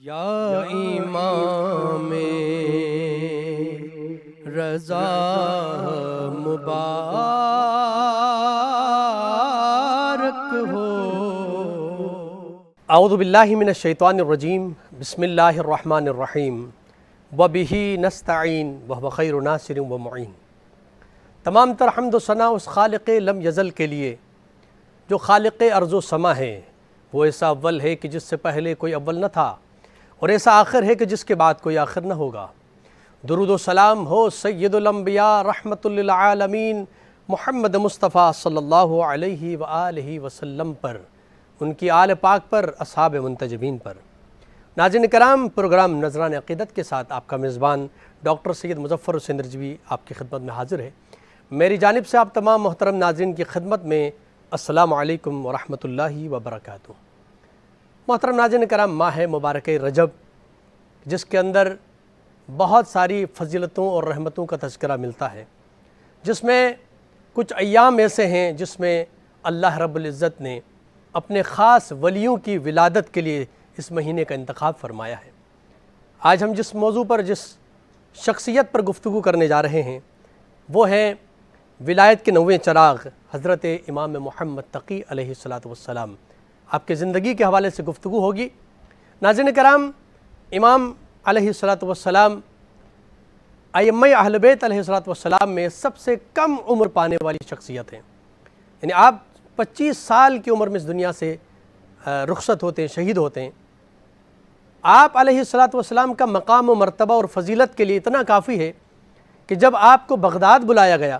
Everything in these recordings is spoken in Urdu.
یا امام رضا مبارک ہو۔ اعوذ باللہ من الشیطان الرجیم، بسم اللہ الرحمن الرحیم، وبہ نستعین وہو خیر ناصر و معین۔ تمام تر حمد و ثنا اس خالق لم یزل کے لیے جو خالق ارض و سما ہے، وہ ایسا اول ہے کہ جس سے پہلے کوئی اول نہ تھا، اور ایسا آخر ہے کہ جس کے بعد کوئی آخر نہ ہوگا۔ درود و سلام ہو سید الانبیاء رحمت للعالمین محمد مصطفیٰ صلی اللہ علیہ وآلہ وسلم پر، ان کی آل پاک پر، اصحاب منتجبین پر۔ ناظرین کرام، پروگرام نظران عقیدت کے ساتھ آپ کا میزبان ڈاکٹر سید مظفر حسین رجوی آپ کی خدمت میں حاضر ہے۔ میری جانب سے آپ تمام محترم ناظرین کی خدمت میں السلام علیکم ورحمۃ اللہ وبرکاتہ۔ محترم ناظرین کرام، ماہ مبارک رجب، جس کے اندر بہت ساری فضیلتوں اور رحمتوں کا تذکرہ ملتا ہے، جس میں کچھ ایام ایسے ہیں جس میں اللہ رب العزت نے اپنے خاص ولیوں کی ولادت کے لیے اس مہینے کا انتخاب فرمایا ہے۔ آج ہم جس موضوع پر، جس شخصیت پر گفتگو کرنے جا رہے ہیں، وہ ہیں ولایت کے نویں چراغ حضرت امام محمد تقی علیہ السلام۔ آپ کے زندگی کے حوالے سے گفتگو ہوگی۔ ناظرین کرام، امام علیہ السلام ائمہ اہل بیت علیہ السلام میں سب سے کم عمر پانے والی شخصیت ہیں، یعنی آپ 25 سال کی عمر میں اس دنیا سے رخصت ہوتے ہیں، شہید ہوتے ہیں۔ آپ علیہ السلام کا مقام و مرتبہ اور فضیلت کے لیے اتنا کافی ہے کہ جب آپ کو بغداد بلایا گیا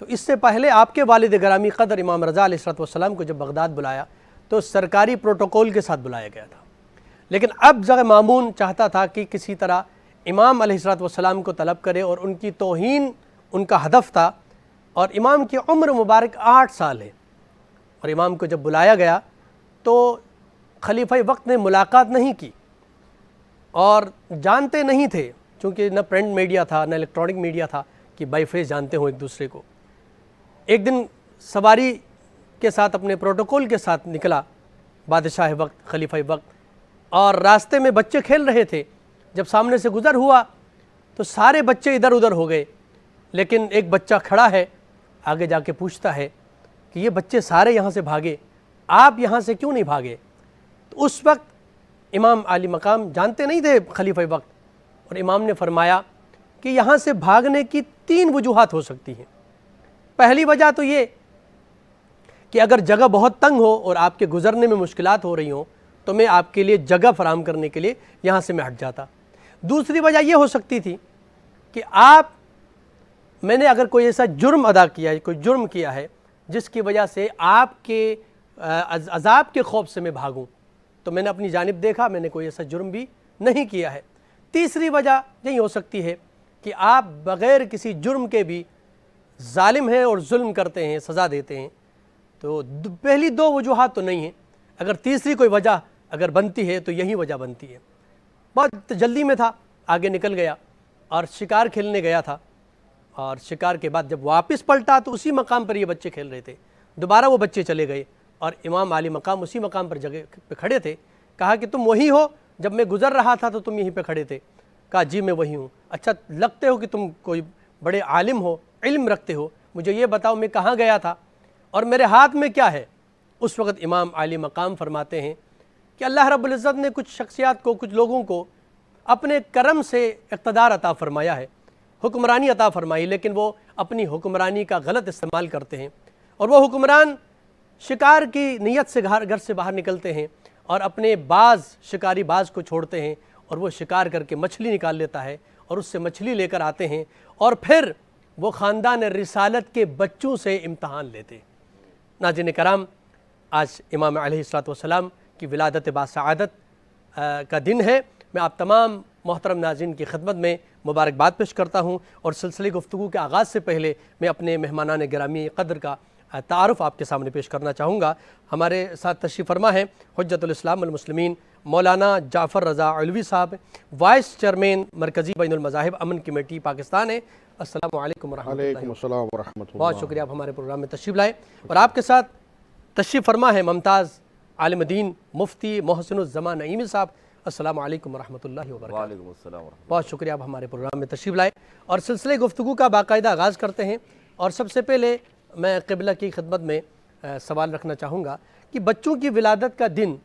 تو اس سے پہلے آپ کے والد گرامی قدر امام رضا علیہ السلام کو جب بغداد بلایا تو سرکاری پروٹوکول کے ساتھ بلایا گیا تھا، لیکن اب جگہ مامون چاہتا تھا کہ کسی طرح امام علیہ السلام کو طلب کرے، اور ان کی توہین ان کا ہدف تھا۔ اور امام کی عمر مبارک 8 سال ہے، اور امام کو جب بلایا گیا تو خلیفہ وقت نے ملاقات نہیں کی، اور جانتے نہیں تھے، چونکہ نہ پرنٹ میڈیا تھا نہ الیکٹرانک میڈیا تھا کہ بائی فیس جانتے ہوں ایک دوسرے کو۔ ایک دن سواری کے ساتھ، اپنے پروٹوکول کے ساتھ نکلا بادشاہ وقت، خلیفہ وقت، اور راستے میں بچے کھیل رہے تھے۔ جب سامنے سے گزر ہوا تو سارے بچے ادھر ادھر ہو گئے، لیکن ایک بچہ کھڑا ہے، آگے جا کے پوچھتا ہے کہ یہ بچے سارے یہاں سے بھاگے، آپ یہاں سے کیوں نہیں بھاگے؟ تو اس وقت امام عالی مقام جانتے نہیں تھے خلیفہ وقت، اور امام نے فرمایا کہ یہاں سے بھاگنے کی 3 وجوہات ہو سکتی ہیں۔ پہلی وجہ تو یہ کہ اگر جگہ بہت تنگ ہو اور آپ کے گزرنے میں مشکلات ہو رہی ہوں تو میں آپ کے لیے جگہ فراہم کرنے کے لیے یہاں سے میں ہٹ جاتا۔ دوسری وجہ یہ ہو سکتی تھی کہ میں نے اگر کوئی ایسا جرم ادا کیا ہے، کوئی جرم کیا ہے جس کی وجہ سے آپ کے عذاب کے خوف سے میں بھاگوں، تو میں نے اپنی جانب دیکھا، میں نے کوئی ایسا جرم بھی نہیں کیا ہے۔ تیسری وجہ یہی ہو سکتی ہے کہ آپ بغیر کسی جرم کے بھی ظالم ہیں اور ظلم کرتے ہیں، سزا دیتے ہیں۔ تو پہلی 2 وجوہات تو نہیں ہیں، اگر تیسری کوئی وجہ اگر بنتی ہے تو یہی وجہ بنتی ہے۔ بہت جلدی میں تھا، آگے نکل گیا اور شکار کھیلنے گیا تھا، اور شکار کے بعد جب واپس پلٹا تو اسی مقام پر یہ بچے کھیل رہے تھے۔ دوبارہ وہ بچے چلے گئے اور امام عالی مقام اسی مقام پر جگہ پہ کھڑے تھے۔ کہا کہ تم وہی ہو، جب میں گزر رہا تھا تو تم یہیں پہ کھڑے تھے؟ کہا جی میں وہی ہوں۔ اچھا، لگتے ہو کہ تم کوئی بڑے عالم ہو، علم رکھتے ہو، مجھے یہ بتاؤ میں کہاں گیا تھا اور میرے ہاتھ میں کیا ہے؟ اس وقت امام عالی مقام فرماتے ہیں کہ اللہ رب العزت نے کچھ شخصیات کو، کچھ لوگوں کو اپنے کرم سے اقتدار عطا فرمایا ہے، حکمرانی عطا فرمائی، لیکن وہ اپنی حکمرانی کا غلط استعمال کرتے ہیں، اور وہ حکمران شکار کی نیت سے گھر سے باہر نکلتے ہیں اور اپنے شکاری باز کو چھوڑتے ہیں، اور وہ شکار کر کے مچھلی نکال لیتا ہے، اور اس سے مچھلی لے کر آتے ہیں، اور پھر وہ خاندان رسالت کے بچوں سے امتحان لیتے ہیں۔ ناظرین کرام، آج امام علیہ السلام کی ولادت باسعادت کا دن ہے۔ میں آپ تمام محترم ناظرین کی خدمت میں مبارکباد پیش کرتا ہوں، اور سلسلے گفتگو کے آغاز سے پہلے میں اپنے مہمانان گرامی قدر کا تعارف آپ کے سامنے پیش کرنا چاہوں گا۔ ہمارے ساتھ تشریف فرما ہے حجت الاسلام والمسلمین مولانا جعفر رضا علوی صاحب، وائس چیئرمین مرکزی بین المذاہب امن کمیٹی پاکستان ہے۔ السلام علیکم ورحمۃ اللہ۔ وعلیکم السلام ورحمۃ اللہ۔ بہت شکریہ، آپ ہمارے پروگرام میں تشریف لائے، اور آپ کے ساتھ تشریف فرما ہے ممتاز عالم دین مفتی محسن الزمان نعیمی صاحب۔ السلام علیکم ورحمۃ اللہ وبرکاتہ۔ وعلیکم السلام ورحمۃ بہت شکریہ آپ ہمارے پروگرام میں تشریف لائے اور سلسلے گفتگو کا باقاعدہ آغاز کرتے ہیں۔ اور سب سے پہلے میں قبلہ کی خدمت میں سوال رکھنا چاہوں گا کہ بچوں کی ولادت کا دن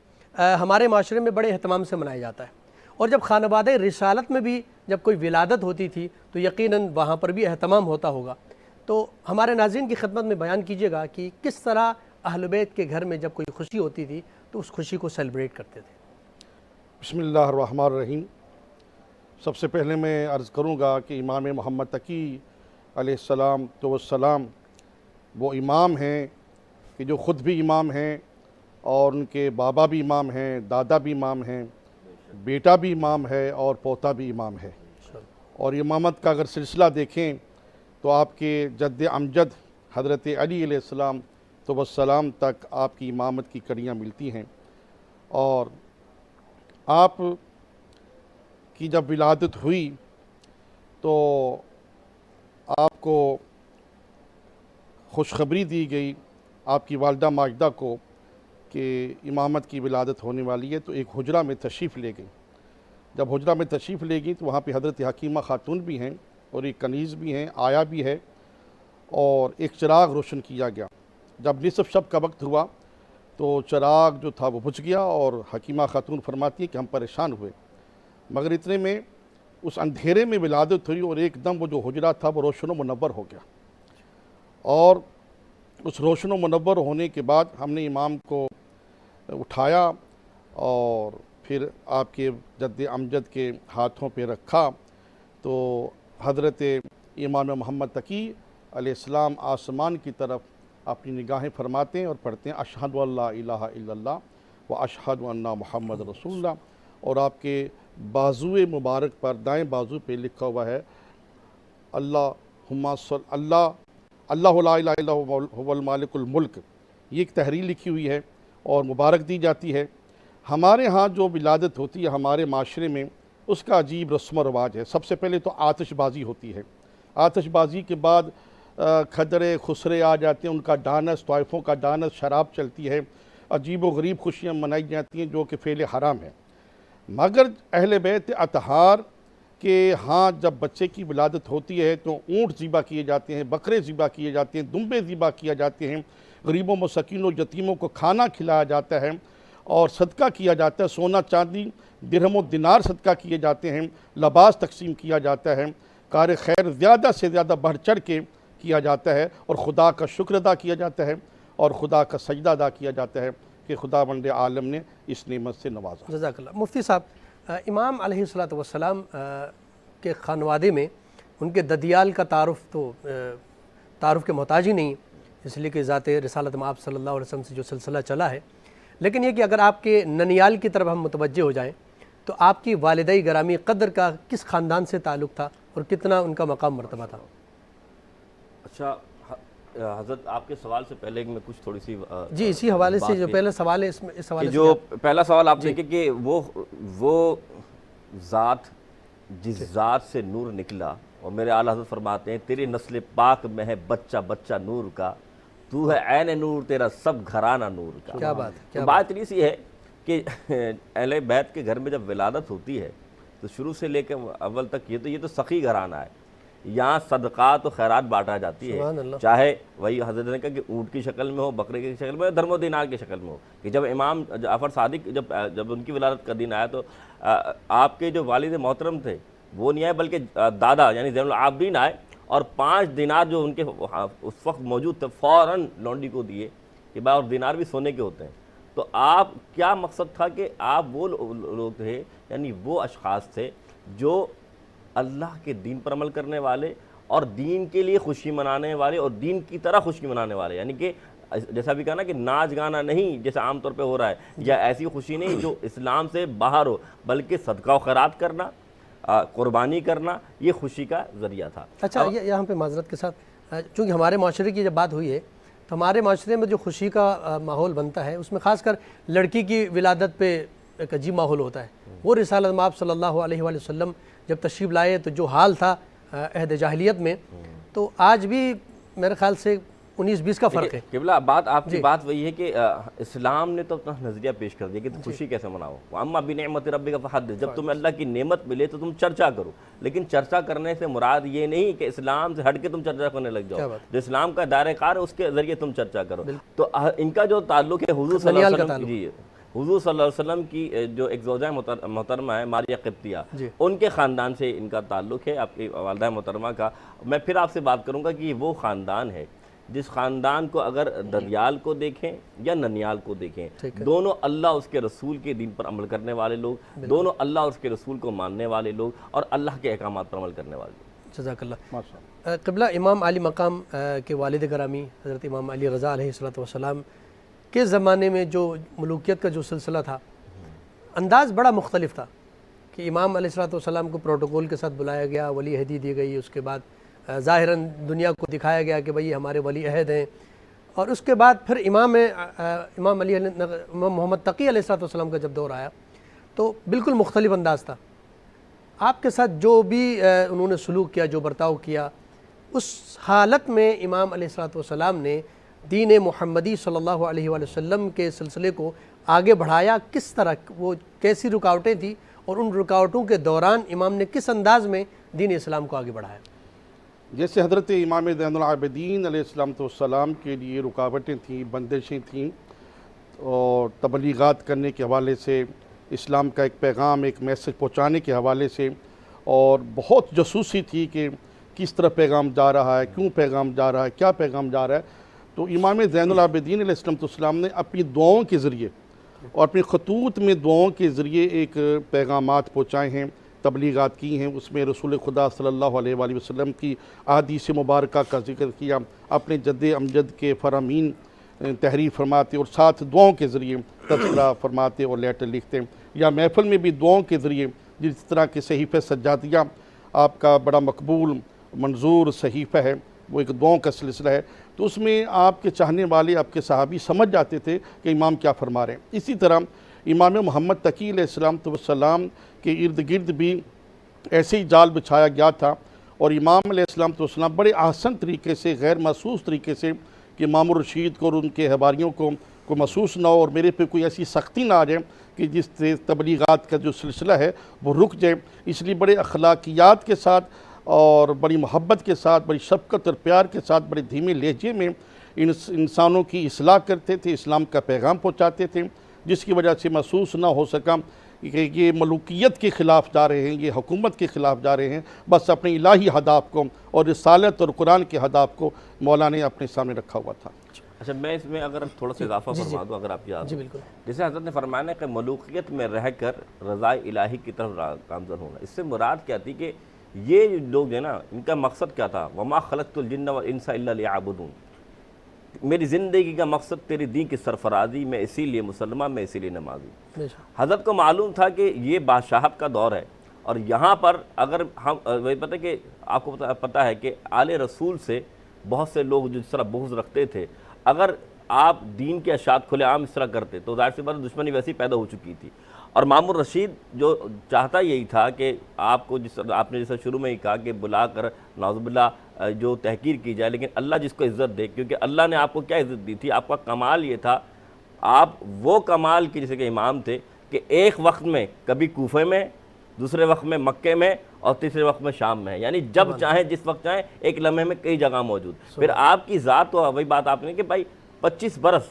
ہمارے معاشرے میں بڑے اہتمام سے منایا جاتا ہے، اور جب خانوادہ رسالت میں بھی جب کوئی ولادت ہوتی تھی تو یقیناً وہاں پر بھی اہتمام ہوتا ہوگا، تو ہمارے ناظرین کی خدمت میں بیان کیجیے گا کہ کس طرح اہل بیت کے گھر میں جب کوئی خوشی ہوتی تھی تو اس خوشی کو سیلیبریٹ کرتے تھے۔ بسم اللہ الرحمن الرحیم۔ سب سے پہلے میں عرض کروں گا کہ امام محمد تقی علیہ السلام والسلام وہ امام ہیں کہ جو خود بھی امام ہیں اور ان کے بابا بھی امام ہیں، دادا بھی امام ہیں، بیٹا بھی امام ہے اور پوتا بھی امام ہے۔ اور امامت کا اگر سلسلہ دیکھیں تو آپ کے جد امجد حضرت علی علیہ السلام والسلام تک آپ کی امامت کی کڑیاں ملتی ہیں، اور آپ کی جب ولادت ہوئی تو آپ کو خوشخبری دی گئی آپ کی والدہ ماجدہ کو کہ امامت کی ولادت ہونے والی ہے، تو ایک حجرہ میں تشریف لے گئی۔ جب حجرہ میں تشریف لے گئی تو وہاں پہ حضرت حکیمہ خاتون بھی ہیں اور ایک کنیز بھی ہیں، آیا بھی ہے، اور ایک چراغ روشن کیا گیا۔ جب نصف شب کا وقت ہوا تو چراغ جو تھا وہ بجھ گیا، اور حکیمہ خاتون فرماتی ہے کہ ہم پریشان ہوئے، مگر اتنے میں اس اندھیرے میں ولادت ہوئی اور ایک دم وہ جو حجرہ تھا وہ روشن و منور ہو گیا۔ اور اس روشن و منور ہونے کے بعد ہم نے امام کو اٹھایا اور پھر آپ کے جد امجد کے ہاتھوں پہ رکھا، تو حضرت امام محمد تقی علیہ السلام آسمان کی طرف اپنی نگاہیں فرماتے ہیں اور پڑھتے ہیں اشہد ان لا الہ الا اللہ و اشہد ان محمد رسول اللہ، اور آپ کے بازوئے مبارک پر دائیں بازو پہ لکھا ہوا ہے اللہ لا الہ الا هو المالک الملک۔ یہ ایک تحریر لکھی ہوئی ہے اور مبارک دی جاتی ہے۔ ہمارے ہاں جو ولادت ہوتی ہے ہمارے معاشرے میں اس کا عجیب رسم و رواج ہے۔ سب سے پہلے تو آتش بازی ہوتی ہے، آتش بازی کے بعد کھدرے خسرے آ جاتے ہیں، ان کا ڈانس، طائفوں کا ڈانس، شراب چلتی ہے، عجیب و غریب خوشیاں منائی جاتی ہیں جو کہ فعل حرام ہے۔ مگر اہل بیت اطہار کہ ہاں جب بچے کی ولادت ہوتی ہے تو اونٹ ذبح کیے جاتے ہیں، بکرے ذبح کیے جاتے ہیں، دمبے ذبح کیا جاتے ہیں، غریبوں مسکینوں یتیموں کو کھانا کھلایا جاتا ہے اور صدقہ کیا جاتا ہے، سونا چاندی درہم و دینار صدقہ کیے جاتے ہیں، لباس تقسیم کیا جاتا ہے، کار خیر زیادہ سے زیادہ بڑھ چڑھ کے کیا جاتا ہے، اور خدا کا شکر ادا کیا جاتا ہے اور خدا کا سجدہ ادا کیا جاتا ہے کہ خداوند عالم نے اس نعمت سے نوازا۔ جزاک اللہ۔ مفتی صاحب، امام علیہ السلام کے خانوادے میں ان کے ددیال کا تعارف کے محتاج ہی نہیں، اس لیے کہ ذات رسالت مآب صلی اللہ علیہ وسلم سے جو سلسلہ چلا ہے، لیکن یہ کہ اگر آپ کے ننیال کی طرف ہم متوجہ ہو جائیں تو آپ کی والدہ گرامی قدر کا کس خاندان سے تعلق تھا اور کتنا ان کا مقام مرتبہ تھا؟ اچھا حضرت، آپ کے سوال سے پہلے میں کچھ تھوڑی سی جی اسی حوالے سے جو پہلا سوال ہے اس حوالے سے جو پہلا سوال آپ دیکھیں کہ وہ ذات جس ذات سے نور نکلا، اور میرے اعلیٰ حضرت فرماتے ہیں تیری نسل پاک میں ہے بچہ بچہ نور کا، تو ہے عین نور تیرا سب گھرانہ نور کا۔ کیا بات ہے، بات اتنی سی ہے کہ اہل بیت کے گھر میں جب ولادت ہوتی ہے تو شروع سے لے کے اول تک یہ تو سخی گھرانہ ہے، یہاں صدقات و خیرات بانٹا جاتی ہے، چاہے وہی حضرت نے کہا کہ اونٹ کی شکل میں ہو، بکرے کی شکل میں ہو، درم و دینار کی شکل میں ہو۔ کہ جب امام جعفر صادق جب ان کی ولادت کا دن آیا تو آپ کے جو والد محترم تھے وہ نہیں آئے بلکہ دادا یعنی زین العابدین آئے، اور 5 دینار جو ان کے اس وقت موجود تھے فوراً لونڈی کو دیے کہ بھائی، اور دینار بھی سونے کے ہوتے ہیں۔ تو آپ کیا مقصد تھا کہ آپ وہ لوگ تھے، یعنی وہ اشخاص تھے جو اللہ کے دین پر عمل کرنے والے اور دین کے لیے خوشی منانے والے اور دین کی طرح خوشی منانے والے، یعنی کہ جیسا بھی کہا نا کہ ناچ گانا نہیں جیسے عام طور پہ ہو رہا ہے، یا ایسی خوشی نہیں جو اسلام سے باہر ہو، بلکہ صدقہ و خیرات کرنا، قربانی کرنا، یہ خوشی کا ذریعہ تھا۔ اچھا، یہاں پہ معذرت کے ساتھ، چونکہ ہمارے معاشرے کی جب بات ہوئی ہے تو ہمارے معاشرے میں جو خوشی کا ماحول بنتا ہے اس میں خاص کر لڑکی کی ولادت پہ ایک عجیب ماحول ہوتا ہے۔ وہ رسالت مآب صلی اللہ علیہ وآلہ وسلم جب تشریف لائے تو جو حال تھا عہد جاہلیت میں، تو آج بھی میرے خیال سے 19-20 کا فرق ہے۔ قبلہ بات آپ کی بات وہی ہے کہ اسلام نے تو اپنا نظریہ پیش کر دیا کہ خوشی کیسے مناؤ، اما بنعمت ربک فحدث، جب تمہیں اللہ کی نعمت ملے تو تم چرچا کرو، لیکن چرچا کرنے سے مراد یہ نہیں کہ اسلام سے ہٹ کے تم چرچا کرنے لگ جاؤ، جو اسلام کا دائرہ کار ہے اس کے ذریعے تم چرچا کرو۔ تو ان کا جو تعلق ہے حضور صلی اللہ علیہ وسلم، جی حضور صلی اللہ علیہ وسلم کی جو ایک زوجہ محترمہ ہے ماریہ قبطیہ، ان کے خاندان سے ان کا تعلق ہے، آپ کی والدہ محترمہ کا۔ میں پھر آپ سے بات کروں گا کہ یہ وہ خاندان ہے جس خاندان کو اگر ددیال کو دیکھیں یا ننیال کو دیکھیں، دونوں اللہ اس کے رسول کے دین پر عمل کرنے والے لوگ، دونوں اللہ اور اس کے رسول کو ماننے والے لوگ اور اللہ کے احکامات پر عمل کرنے والے لوگ۔ جزاک اللہ۔ قبلہ امام علی مقام کے والد گرامی حضرت امام علی رضا علیہ السلام کے زمانے میں جو ملوکیت کا جو سلسلہ تھا، انداز بڑا مختلف تھا کہ امام علیہ السلام کو پروٹوکول کے ساتھ بلایا گیا، ولی عہدی دی گئی، اس کے بعد ظاہراً دنیا کو دکھایا گیا کہ بھئی ہمارے ولی عہد ہیں، اور اس کے بعد پھر امام محمد تقی علیہ السلام کا جب دور آیا تو بالکل مختلف انداز تھا۔ آپ کے ساتھ جو بھی انہوں نے سلوک کیا، جو برتاؤ کیا، اس حالت میں امام علیہ السلام نے دین محمدی صلی اللہ علیہ وآلہ وسلم کے سلسلے کو آگے بڑھایا کس طرح، وہ کیسی رکاوٹیں تھیں اور ان رکاوٹوں کے دوران امام نے کس انداز میں دین اسلام کو آگے بڑھایا؟ جیسے حضرت امام زین العابدین علیہ السلام کے لیے رکاوٹیں تھیں، بندشیں تھیں، اور تبلیغات کرنے کے حوالے سے، اسلام کا ایک پیغام، ایک میسج پہنچانے کے حوالے سے، اور بہت جاسوسی تھی کہ کس طرح پیغام جا رہا ہے، کیوں پیغام جا رہا ہے، کیا پیغام جا رہا ہے۔ تو امام زین العابدین علیہ السلام نے اپنی دعاؤں کے ذریعے اور اپنی خطوط میں دعاؤں کے ذریعے ایک پیغامات پہنچائے ہیں، تبلیغات کی ہیں۔ اس میں رسول خدا صلی اللہ علیہ وآلہ وسلم کی احادیث مبارکہ کا ذکر کیا، اپنے جد امجد کے فرامین تحریر فرماتے اور ساتھ دعاؤں کے ذریعے تذکرہ فرماتے اور لیٹر لکھتے، یا محفل میں بھی دعاؤں کے ذریعے، جس طرح کہ صحیفہ سجادیہ آپ کا بڑا مقبول منظور صحیفہ ہے، وہ ایک دعاؤں کا سلسلہ ہے، تو اس میں آپ کے چاہنے والے، آپ کے صحابی سمجھ جاتے تھے کہ امام کیا فرما رہے ہیں۔ اسی طرح امام محمد تقی علیہ السلام کے ارد گرد بھی ایسے ہی جال بچھایا گیا تھا، اور امام علیہ السلام بڑے احسن طریقے سے، غیر محسوس طریقے سے، کہ امام الرشید کو اور ان کے احباریوں کو محسوس نہ ہو اور میرے پہ کوئی ایسی سختی نہ آ جائے کہ جس سے تبلیغات کا جو سلسلہ ہے وہ رک جائے، اس لیے بڑے اخلاقیات کے ساتھ اور بڑی محبت کے ساتھ، بڑی شفقت اور پیار کے ساتھ، بڑے دھیمے لہجے میں انسانوں کی اصلاح کرتے تھے، اسلام کا پیغام پہنچاتے تھے، جس کی وجہ سے محسوس نہ ہو سکا کہ یہ ملوکیت کے خلاف جا رہے ہیں، یہ حکومت کے خلاف جا رہے ہیں، بس اپنے الہی ہدف کو اور رسالت اور قرآن کے ہدف کو مولا نے اپنے سامنے رکھا ہوا تھا۔ اچھا، میں اس میں اگر تھوڑا سا اضافہ فرما دوں، اگر آپ یاد جی بالکل، جیسے حضرت نے فرمایا کہ ملوکیت میں رہ کر رضائے الہی کی طرف گامزن ہونا، اس سے مراد کیا تھی کہ یہ لوگ جو ہے نا، ان کا مقصد کیا تھا؟ وما خلقت الجن والانس الا لیعبدون، میری زندگی کا مقصد تیری دین کی سرفرازی، میں اسی لیے مسلمان، میں اسی لیے نمازی۔ حضرت کو معلوم تھا کہ یہ بادشاہت کا دور ہے، اور یہاں پر اگر ہم وہی پتہ کہ آپ کو پتہ ہے کہ آل رسول سے بہت سے لوگ جو اس طرح بغض رکھتے تھے، اگر آپ دین کے اشاعت کھلے عام اس طرح کرتے تو ظاہر سی بات دشمنی ویسی پیدا ہو چکی تھی۔ اور مامور رشید جو چاہتا یہی تھا کہ آپ کو آپ نے جیسا شروع میں ہی کہا کہ بلا کر نعوذ باللہ جو تحقیر کی جائے، لیکن اللہ جس کو عزت دے، کیونکہ اللہ نے آپ کو کیا عزت دی تھی؟ آپ کا کمال یہ تھا، آپ وہ کمال کے جیسے کہ امام تھے کہ ایک وقت میں کبھی کوفے میں، دوسرے وقت میں مکے میں، اور تیسرے وقت میں شام میں، یعنی جب چاہیں جس وقت چاہیں ایک لمحے میں کئی جگہ موجود۔ پھر آپ کی ذات تو وہی بات آپ نے کہ بھائی 25 برس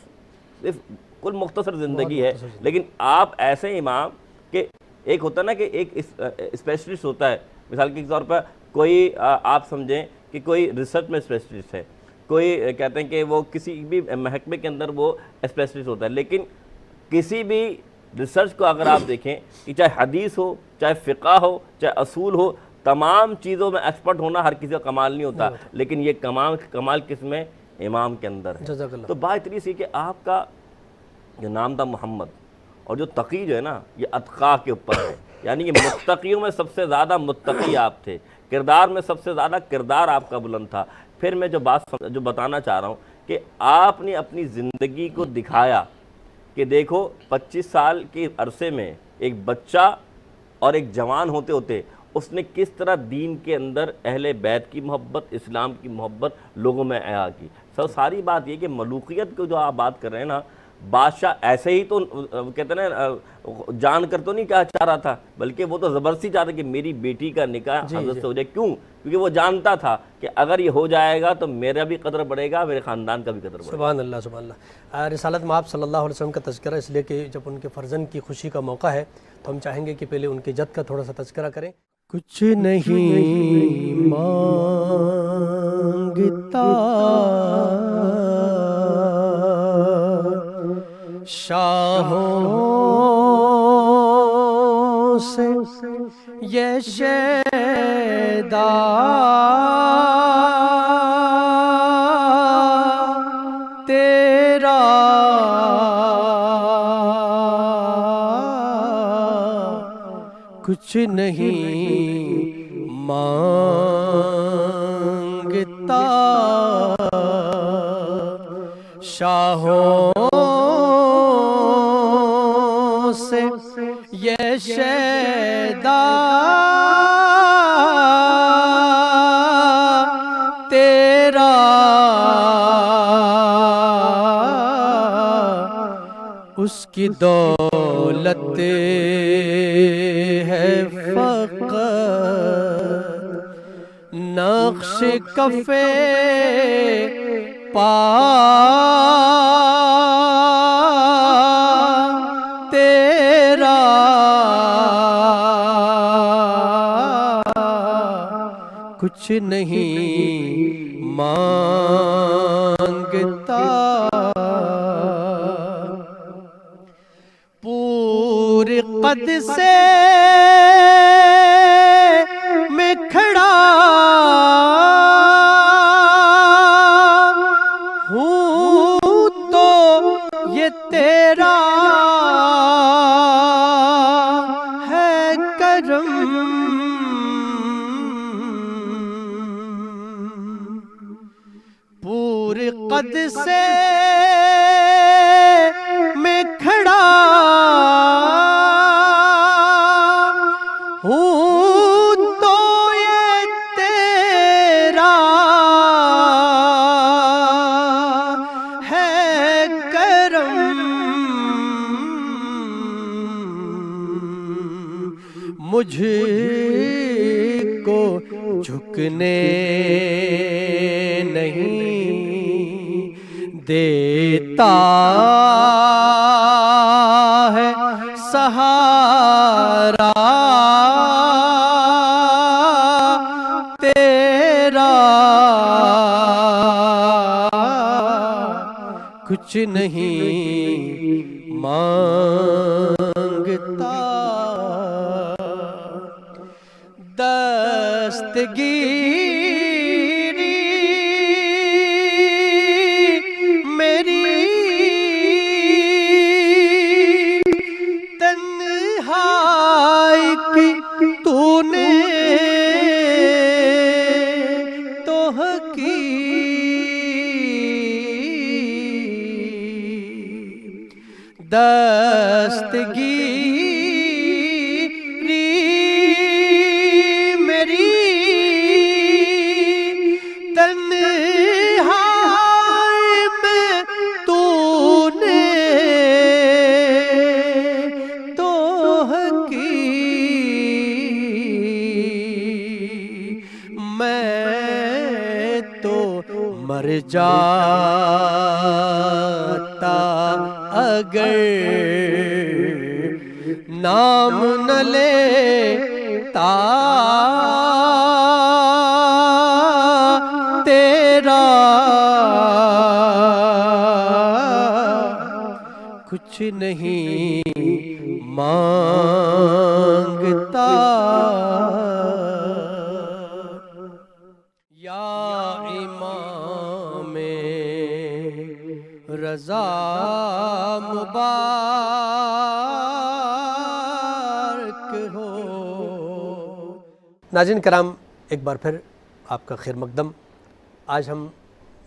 صرف کل مختصر زندگی ہے، لیکن آپ ایسے امام کہ ایک ہوتا نا کہ ایک اسپیشلسٹ ہوتا ہے، مثال کے طور پر کوئی آپ سمجھیں کہ کوئی ریسرچ میں اسپیشلسٹ ہے، کوئی کہتے ہیں کہ وہ کسی بھی محکمے کے اندر وہ اسپیشلسٹ ہوتا ہے، لیکن کسی بھی ریسرچ کو اگر آپ دیکھیں کہ چاہے حدیث ہو، چاہے فقہ ہو، چاہے اصول ہو، تمام چیزوں میں ایکسپرٹ ہونا ہر کسی کا کمال نہیں ہوتا، لیکن یہ کمال کس میں؟ امام کے اندر ہے۔ تو بات اتنی سی کہ آپ کا جو نام تھا محمد، اور جو تقی جو ہے نا، یہ اتقا کے اوپر ہے، یعنی یہ متقیوں میں سب سے زیادہ متقی آپ تھے، کردار میں سب سے زیادہ کردار آپ کا بلند تھا۔ پھر میں جو بتانا چاہ رہا ہوں کہ آپ نے اپنی زندگی کو دکھایا کہ دیکھو 25 سال کے عرصے میں ایک بچہ اور ایک جوان ہوتے ہوتے اس نے کس طرح دین کے اندر اہل بیت کی محبت، اسلام کی محبت لوگوں میں عیا کی۔ ساری بات یہ کہ ملوکیت کو جو آپ بات کر رہے ہیں نا، بادشاہ ایسے ہی تو کہتے ہیں نا جان کر تو نہیں کیا چاہ رہا تھا، بلکہ وہ تو زبردستی چاہ رہا کہ میری بیٹی کا نکاح حضرت سے ہو جائے. کیوں؟ کیونکہ وہ جانتا تھا کہ اگر یہ ہو جائے گا تو میرا بھی قدر بڑھے گا، میرے خاندان کا بھی قدر بڑھے گا. سبحان اللہ سبحان اللہ. رسالت مآب صلی اللہ علیہ وسلم کا تذکرہ اس لیے کہ جب ان کے فرزند کی خوشی کا موقع ہے تو ہم چاہیں گے کہ پہلے ان کے جد کا تھوڑا سا تذکرہ کریں. کچھ نہیں مانگتا شاہوں سے یہ شیدا تیرا کچھ نہیں مانگتا شاہوں سے یہ شیدا تیرا اس کی دولت ہے فقط نقش کفے پا تیرا کچھ نہیں مانگتا پورے قد سے میں کھڑا ہوں تو یہ تیرا ہے کرم پورے قد سے میں کھڑا ہوں تو یہ تیرا ہے کرم مجھ کو جھکنے نہیں دیتا ہے سہارا تیرا کچھ نہیں مانگتا دستگیری میری تنہائی کی تو نے توہ کی دستگیری میری تنہائی میں تو نے توہ کی میں تو مر جاتا اگر نام نہ لیتا تیرا کچھ نہیں مانگتا یا امام رضا مبارک ہو. ناظرین کرام، ایک بار پھر آپ کا خیر مقدم. آج ہم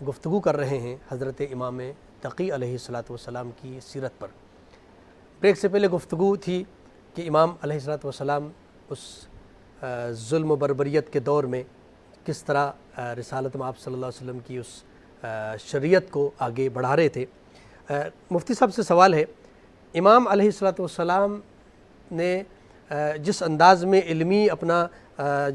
گفتگو کر رہے ہیں حضرت امام تقی علیہ السلام کی سیرت پر. بریک سے پہلے گفتگو تھی کہ امام علیہ السلام اس ظلم و بربریت کے دور میں کس طرح رسالت مآب صلی اللہ علیہ وسلم کی اس شریعت کو آگے بڑھا رہے تھے۔ مفتی صاحب سے سوال ہے، امام علیہ الصلوۃ والسلام نے جس انداز میں علمی اپنا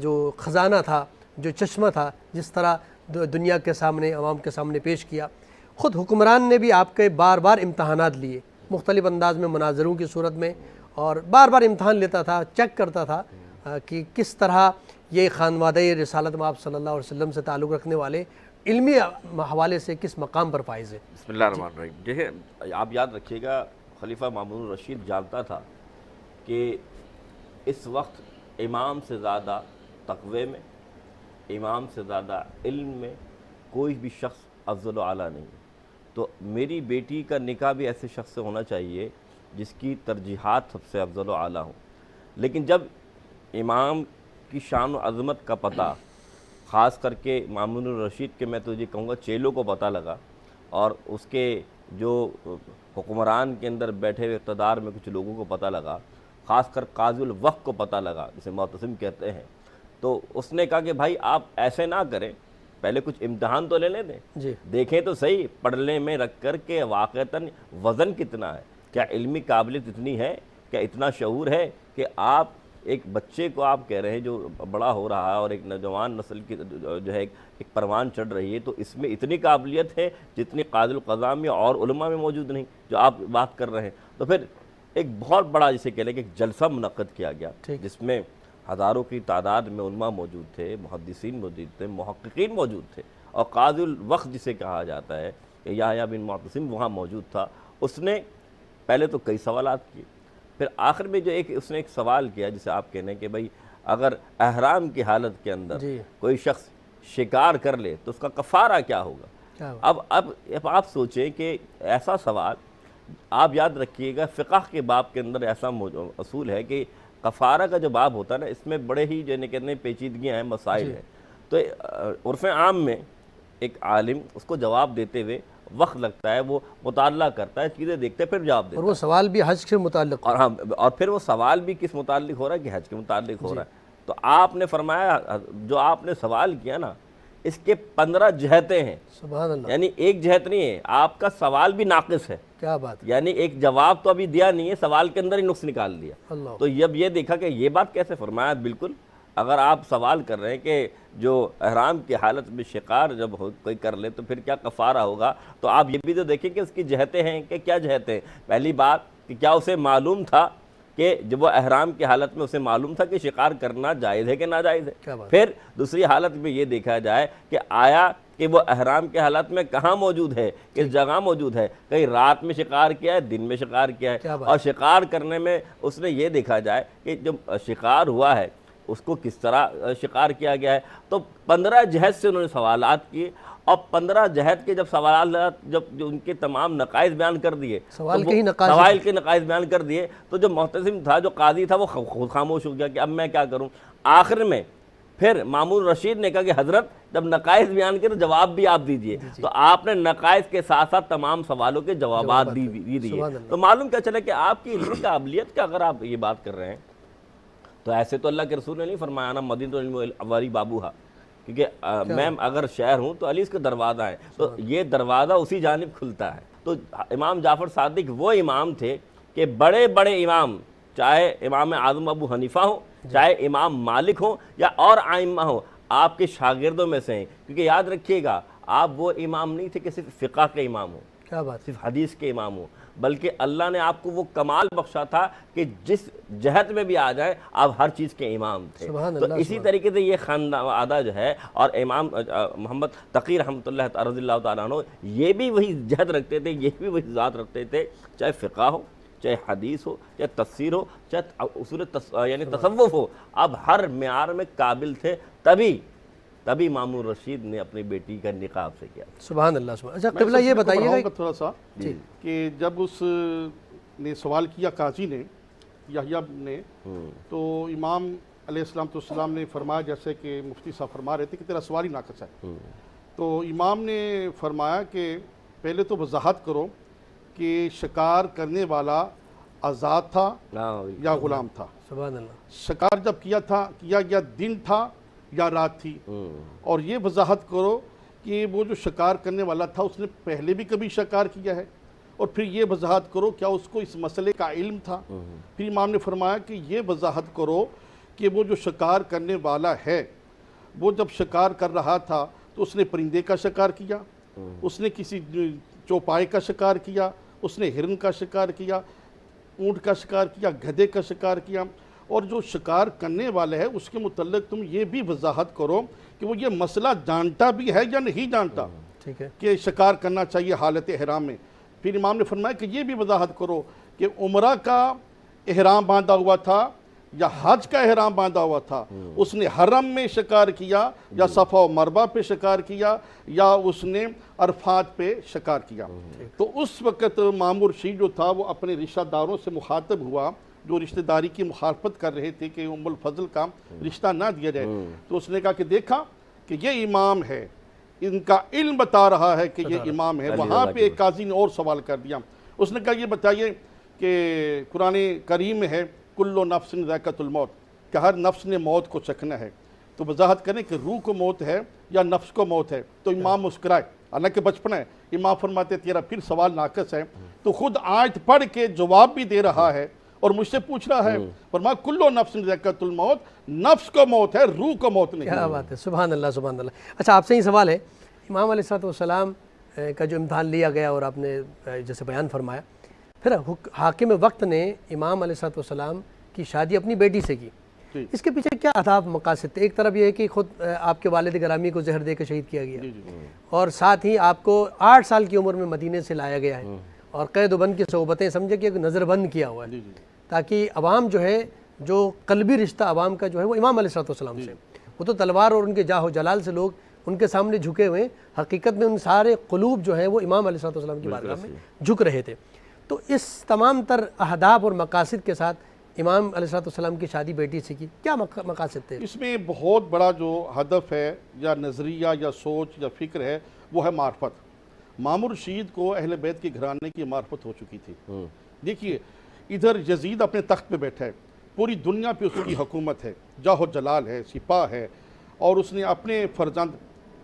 جو خزانہ تھا، جو چشمہ تھا، جس طرح دنیا کے سامنے، عوام کے سامنے پیش کیا، خود حکمران نے بھی آپ کے بار بار امتحانات لیے مختلف انداز میں، مناظروں کی صورت میں، اور بار بار امتحان لیتا تھا، چیک کرتا تھا کہ کس طرح یہ خانوادہ رسالت میں آپ صلی اللہ علیہ وسلم سے تعلق رکھنے والے علمی حوالے سے کس مقام پر فائز ہے۔ بسم اللہ الرحمن الرحیم۔ دیکھیں، آپ یاد رکھیے گا، خلیفہ مامون الرشید جانتا تھا کہ اس وقت امام سے زیادہ تقوی میں، امام سے زیادہ علم میں کوئی بھی شخص افضل و اعلیٰ نہیں ہے۔ تو میری بیٹی کا نکاح بھی ایسے شخص سے ہونا چاہیے جس کی ترجیحات سب سے افضل و اعلیٰ ہوں۔ لیکن جب امام کی شان و عظمت کا پتہ، خاص کر کے مامون الرشید کے، میں تو یہ کہوں گا چیلوں کو پتہ لگا، اور اس کے جو حکمران کے اندر بیٹھے ہوئے اقتدار میں کچھ لوگوں کو پتہ لگا، خاص کر قاضی الوقت کو پتہ لگا، جسے معتصم کہتے ہیں، تو اس نے کہا کہ بھائی آپ ایسے نہ کریں، پہلے کچھ امتحان تو لے دیں، جی دیکھیں تو صحیح پڑھنے میں رکھ کر کے واقعتاً وزن کتنا ہے، کیا علمی قابلیت اتنی ہے، کیا اتنا شعور ہے کہ آپ ایک بچے کو آپ کہہ رہے ہیں جو بڑا ہو رہا ہے اور ایک نوجوان نسل کی جو ہے ایک پروان چڑھ رہی ہے، تو اس میں اتنی قابلیت ہے جتنی قاضی القضاء میں اور علماء میں موجود نہیں جو آپ بات کر رہے ہیں۔ تو پھر ایک بہت بڑا جسے کہہ لیں کہ ایک جلسہ منعقد کیا گیا، جس میں ہزاروں کی تعداد میں علماء موجود تھے، محدثین موجود تھے، محققین موجود تھے، اور قاضی الوقت جسے کہا جاتا ہے کہ یحییٰ بن معتصم وہاں موجود تھا۔ اس نے پہلے تو کئی سوالات کیے، پھر آخر میں جو اس نے ایک سوال کیا جسے آپ کہنے کہ بھائی اگر احرام کی حالت کے اندر کوئی شخص شکار کر لے تو اس کا کفارہ کیا ہوگا۔ اب آپ سوچیں کہ ایسا سوال، آپ یاد رکھیے گا فقہ کے باب کے اندر ایسا اصول ہے کہ کفارہ کا جو باب ہوتا ہے نا، اس میں بڑے ہی جو کہتے ہیں پیچیدگیاں ہیں، مسائل ہیں۔ تو عرف عام میں ایک عالم اس کو جواب دیتے ہوئے وقت لگتا ہے، وہ مطالعہ کرتا ہے، چیزیں دیکھتے پھر جواب دیتا ہے، اور وہ سوال بھی حج سے متعلق، اور پھر وہ سوال بھی کس متعلق ہو رہا ہے کہ حج کے متعلق ہو رہا ہے۔ تو آپ نے فرمایا جو آپ نے سوال کیا نا، اس کے 15 جہتیں ہیں، سبحان اللہ، یعنی ایک جہت نہیں ہے، آپ کا سوال بھی ناقص ہے، کیا بات ہے، یعنی ایک جواب تو ابھی دیا نہیں ہے، سوال کے اندر ہی نقص نکال دیا۔ اللہ، تو جب یہ دیکھا کہ یہ بات کیسے فرمایا، بالکل اگر آپ سوال کر رہے ہیں کہ جو احرام کی حالت میں شکار جب کوئی کر لے تو پھر کیا کفارہ ہوگا، تو آپ یہ بھی تو دیکھیں کہ اس کی جہتیں ہیں کہ کیا جہتیں ہیں۔ پہلی بات کہ کیا اسے معلوم تھا کہ جب وہ احرام کی حالت میں اسے معلوم تھا کہ شکار کرنا جائز ہے کہ ناجائز ہے۔ پھر دوسری حالت میں یہ دیکھا جائے کہ آیا کہ وہ احرام کے حالت میں کہاں موجود ہے، کس جگہ موجود ہے، کہیں رات میں شکار کیا ہے، دن میں شکار کیا ہے، اور شکار کرنے میں اس نے یہ دیکھا جائے کہ جب شکار ہوا ہے اس کو کس طرح شکار کیا گیا ہے۔ تو 15 جہت سے انہوں نے سوالات کیے، اور 15 جہت کے جب سوالات جب جو ان کے تمام نقائص بیان کر دیے، سوال کے نقائص بیان کر دیے، تو جو محتسم تھا، جو قاضی تھا، وہ خود خاموش ہو گیا کہ اب میں کیا کروں۔ آخر میں پھر مامون رشید نے کہا کہ حضرت جب نقائص بیان کے تو جواب بھی آپ دیجئے، تو آپ نے نقائص کے ساتھ ساتھ تمام سوالوں کے جوابات دیے۔ تو معلوم کیا چلا کہ آپ کی علمی قابلیت کا اگر آپ یہ بات کر رہے ہیں تو ایسے تو اللہ کے رسول نے نہیں فرمایا نا مدینۃ العلم والی بابوہا، کیونکہ میں اگر شہر ہوں تو علی اس کا دروازہ ہے، تو یہ دروازہ اسی جانب کھلتا ہے۔ تو امام جعفر صادق وہ امام تھے کہ بڑے بڑے امام، چاہے امام اعظم ابو حنیفہ ہوں، چاہے امام مالک ہوں یا اور ائمہ ہوں، آپ کے شاگردوں میں سے ہیں، کیونکہ یاد رکھیے گا آپ وہ امام نہیں تھے کہ صرف فقہ کے امام ہوں، کیا بات، صرف حدیث کے امام ہوں، بلکہ اللہ نے آپ کو وہ کمال بخشا تھا کہ جس جہت میں بھی آ جائیں آپ ہر چیز کے امام تھے۔ تو اسی طریقے سے یہ خاندان جو ہے، اور امام محمد تقی رحمۃ اللہ رضی اللہ تعالیٰ عنہ، یہ بھی وہی جہت رکھتے تھے، یہ بھی وہی ذات رکھتے تھے، چاہے فقہ ہو، چاہے حدیث ہو، چاہے تفسیر ہو، چاہے اصول یعنی تصوف ہو، اب ہر معیار میں قابل تھے، تبھی مامون رشید نے اپنی بیٹی کا نکاح سے کیا۔ سبحان اللہ، سبحان اللہ۔ اچھا قبلہ یہ بتائیے گا تھوڑا سا کہ جب اس نے سوال کیا قاضی نے، یحییٰ نے، تو امام علیہ السلام نے فرمایا، جیسے کہ مفتی صاحب فرما رہے تھے کہ تیرا سوال ہی ناقص ہے، تو امام نے فرمایا کہ پہلے تو وضاحت کرو کہ شکار کرنے والا آزاد تھا یا غلام تھا۔ سبحان اللہ۔ شکار جب کیا گیا دن تھا یا رات تھی، اور یہ وضاحت کرو کہ وہ جو شکار کرنے والا تھا اس نے پہلے بھی کبھی شکار کیا ہے، اور پھر یہ وضاحت کرو کیا اس کو اس مسئلے کا علم تھا۔ پھر امام نے فرمایا کہ یہ وضاحت کرو کہ وہ جو شکار کرنے والا ہے وہ جب شکار کر رہا تھا تو اس نے پرندے کا شکار کیا، اس نے کسی چوپائے کا شکار کیا، اس نے ہرن کا شکار کیا، اونٹ کا شکار کیا، گدھے کا شکار کیا، اور جو شکار کرنے والا ہے اس کے متعلق تم یہ بھی وضاحت کرو کہ وہ یہ مسئلہ جانتا بھی ہے یا نہیں جانتا ٹھیک ہے کہ شکار کرنا چاہیے حالت احرام میں۔ پھر امام نے فرمایا کہ یہ بھی وضاحت کرو کہ عمرہ کا احرام باندھا ہوا تھا یا حج کا احرام باندھا ہوا تھا، اس نے حرم میں شکار کیا یا صفا و مروہ پہ شکار کیا یا اس نے عرفات پہ شکار کیا۔ تو اس وقت مامور شیع جو تھا وہ اپنے رشتہ داروں سے مخاطب ہوا جو رشتہ داری کی مخالفت کر رہے تھے کہ ام الفضل کا رشتہ نہ دیا جائے، تو اس نے کہا کہ دیکھا کہ یہ امام ہے، ان کا علم بتا رہا ہے کہ یہ امام ہے۔ وہاں پہ ایک قاضی نے اور سوال کر دیا، اس نے کہا یہ بتائیے کہ قرآن کریم میں ہے کل نفس ذائقۃ الموت، کہ ہر نفس نے موت کو چکھنا ہے، تو وضاحت کریں کہ روح کو موت ہے یا نفس کو موت ہے؟ تو امام مسکرائے، حالانکہ بچپنا ہے، امام فرماتے تیرا پھر سوال ناقص ہے، تو خود آیت پڑھ کے جواب بھی دے رہا ہے اور مجھ سے پوچھ رہا ہے، فرمایا کل نفس ذائقۃ الموت، نفس کو موت ہے، روح کو موت نہیں۔ کیا بات ہے، سبحان اللہ سبحان اللہ۔ اچھا آپ سے ہی سوال ہے، امام علیہ السلام کا جو امتحان لیا گیا اور آپ نے جیسے بیان فرمایا، پھر حاکم وقت نے امام علیہ السلام کی شادی اپنی بیٹی سے کی، اس کے پیچھے کیا اہداف مقاصد تھے؟ ایک طرف یہ ہے کہ خود آپ کے والد گرامی کو زہر دے کے شہید کیا گیا، اور ساتھ ہی آپ کو 8 سال کی عمر میں مدینے سے لایا گیا ہے اور قید و بند کی صحبتیں سمجھے کہ نظر بند کیا ہوا ہے تاکہ عوام جو ہے، جو قلبی رشتہ عوام کا جو ہے وہ امام علیہ السلام سے، وہ تو تلوار اور ان کے جاہ و جلال سے لوگ ان کے سامنے جھکے ہوئے، حقیقت میں ان سارے قلوب جو ہیں وہ امام علیہ السلام کی بارگاہ میں جھک رہے تھے۔ تو اس تمام تر اہداف اور مقاصد کے ساتھ امام علیہ السلام کی شادی بیٹی سے کی، کیا مقاصد تھے؟ اس میں بہت بڑا جو ہدف ہے یا نظریہ یا سوچ یا فکر ہے وہ ہے معرفت۔ مامور رشید کو اہل بیت کے گھرانے کی معرفت ہو چکی تھی۔ دیکھیے ادھر یزید اپنے تخت پہ بیٹھا ہے، پوری دنیا پہ اس کی حکومت ہے، جاہ و جلال ہے، سپاہ ہے، اور اس نے اپنے فرزند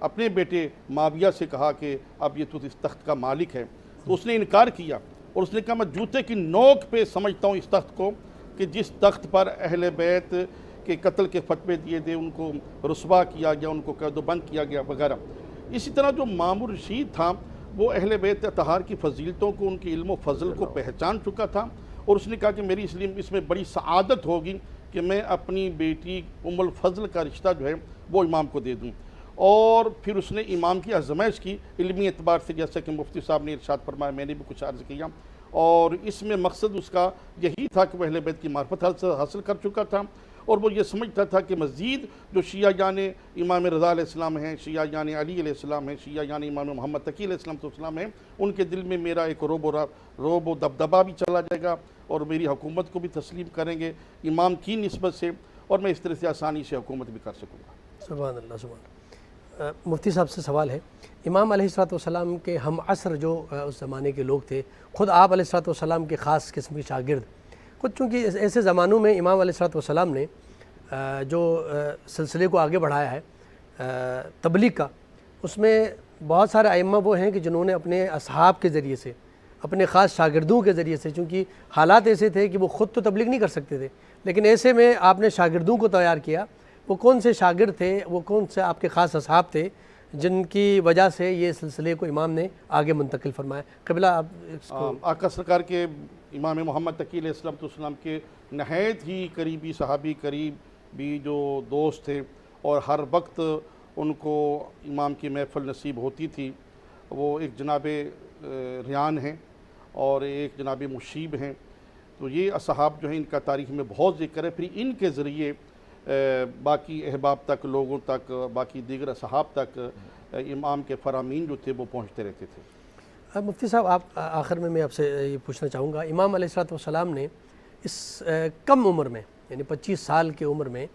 اپنے بیٹے معاویہ سے کہا کہ اب یہ تو اس تخت کا مالک ہے، تو اس نے انکار کیا اور اس نے کہا میں جوتے کی نوک پہ سمجھتا ہوں اس تخت کو کہ جس تخت پر اہل بیت کے قتل کے فتوے دیے تھے، ان کو رسوا کیا گیا، ان کو قید و بند کیا گیا وغیرہ۔ اسی طرح جو مامور رشید تھا وہ اہل بیت اطہار کی فضیلتوں کو، ان کی علم و فضل کو پہچان چکا تھا، اور اس نے کہا کہ میری اس میں بڑی سعادت ہوگی کہ میں اپنی بیٹی ام الفضل کا رشتہ جو ہے وہ امام کو دے دوں۔ اور پھر اس نے امام کی آزمائش کی علمی اعتبار سے، جیسا کہ مفتی صاحب نے ارشاد فرمایا، میں نے بھی کچھ عرض کیا، اور اس میں مقصد اس کا یہی تھا کہ وہ اہل بیت کی معرفت حاصل کر چکا تھا، اور وہ یہ سمجھتا تھا کہ مزید جو شیعہ یعنی امام رضا علیہ السلام ہیں، شیعہ یعنی علی علیہ السلام ہیں، شیعہ یعنی امام محمد تقی علیہ السلام ہیں، ان کے دل میں میرا ایک روب و دبدبہ بھی چلا جائے گا اور میری حکومت کو بھی تسلیم کریں گے امام کی نسبت سے، اور میں اس طرح سے آسانی سے حکومت بھی کر سکوں گا۔ سبحان اللہ سبحان اللہ۔ مفتی صاحب سے سوال ہے، امام علیہ السلام کے ہم عصر جو اس زمانے کے لوگ تھے، خود آپ علیہ السلام کے خاص قسم کے شاگرد، خود چونکہ ایسے زمانوں میں امام علیہ السلام نے جو سلسلے کو آگے بڑھایا ہے تبلیغ کا، اس میں بہت سارے ائمہ وہ ہیں کہ جنہوں نے اپنے اصحاب کے ذریعے سے، اپنے خاص شاگردوں کے ذریعے سے، چونکہ حالات ایسے تھے کہ وہ خود تو تبلیغ نہیں کر سکتے تھے، لیکن ایسے میں آپ نے شاگردوں کو تیار کیا۔ وہ کون سے شاگرد تھے، وہ کون سے آپ کے خاص اصحاب تھے جن کی وجہ سے یہ سلسلے کو امام نے آگے منتقل فرمایا؟ قبلہ آپ اس کو آقا سرکار کے امام محمد تقی علیہ السلام کے نہایت ہی قریبی صحابی قریبی جو دوست تھے، اور ہر وقت ان کو امام کی محفل نصیب ہوتی تھی، وہ ایک جناب ریان ہیں اور ایک جناب مشیب ہیں۔ تو یہ اصحاب جو ہیں ان کا تاریخ میں بہت ذکر ہے، پھر ان کے ذریعے باقی احباب تک، لوگوں تک، باقی دیگر اصحاب تک امام کے فرامین جو تھے وہ پہنچتے رہتے تھے۔ مفتی صاحب آپ آخر میں آپ سے یہ پوچھنا چاہوں گا، امام علیہ السلام نے اس کم عمر میں یعنی 25 سال کی عمر میں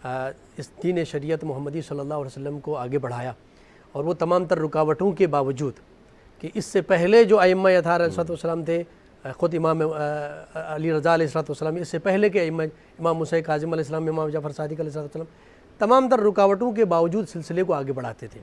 اس دین شریعت محمدی صلی اللہ علیہ وسلم کو آگے بڑھایا، اور وہ تمام تر رکاوٹوں کے باوجود کہ اس سے پہلے جو ائمہ اطہار علیہ السلام تھے، خود امام علی رضا علیہ السلام، اس سے پہلے کے ائمہ امام موسیٰ کاظم علیہ السلام، امام جعفر صادق علیہ السلام، تمام تر رکاوٹوں کے باوجود سلسلے کو آگے بڑھاتے تھے۔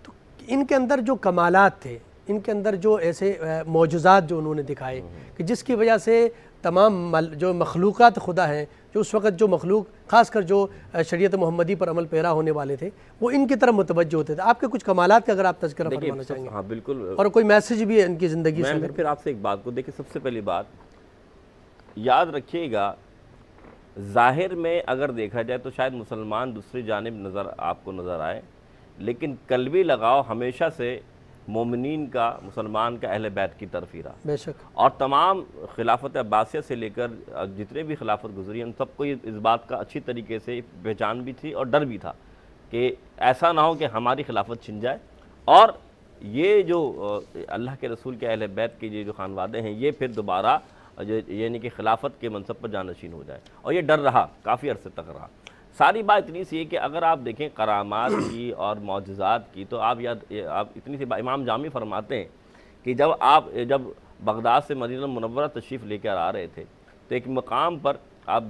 تو ان کے اندر جو کمالات تھے، ان کے اندر جو ایسے معجزات جو انہوں نے دکھائے کہ جس کی وجہ سے تمام جو مخلوقات خدا ہیں، جو اس وقت جو مخلوق خاص کر جو شریعت محمدی پر عمل پیرا ہونے والے تھے، وہ ان کی طرف متوجہ ہوتے تھے. آپ کے کچھ کمالات کا اگر آپ تذکرہ فرمانا چاہیں گے. ہاں بالکل. اور کوئی میسیج بھی ہے ان کی زندگی سے. میں پھر آپ سے ایک بات کو دیکھیں، سب سے پہلی بات یاد رکھیے گا، ظاہر میں اگر دیکھا جائے تو شاید مسلمان دوسری جانب آپ کو نظر آئے، لیکن قلبی لگاؤ ہمیشہ سے مومنین کا، مسلمان کا، اہل بیت کی طرف ہی رہا. بے شک. اور تمام خلافت عباسیہ سے لے کر جتنے بھی خلافت گزری ان سب کو اس بات کا اچھی طریقے سے پہچان بھی تھی اور ڈر بھی تھا کہ ایسا نہ ہو کہ ہماری خلافت چھن جائے اور یہ جو اللہ کے رسول کے اہل بیت کے یہ جو خانوادے ہیں یہ پھر دوبارہ یعنی کہ خلافت کے منصب پر جانشین ہو جائے. اور یہ ڈر رہا، کافی عرصے تک رہا. ساری بات اتنی سی ہے کہ اگر آپ دیکھیں کرامات کی اور معجزات کی تو آپ اتنی سی بات امام جامی فرماتے ہیں کہ جب بغداد سے مدینہ منورہ تشریف لے کر آ رہے تھے تو ایک مقام پر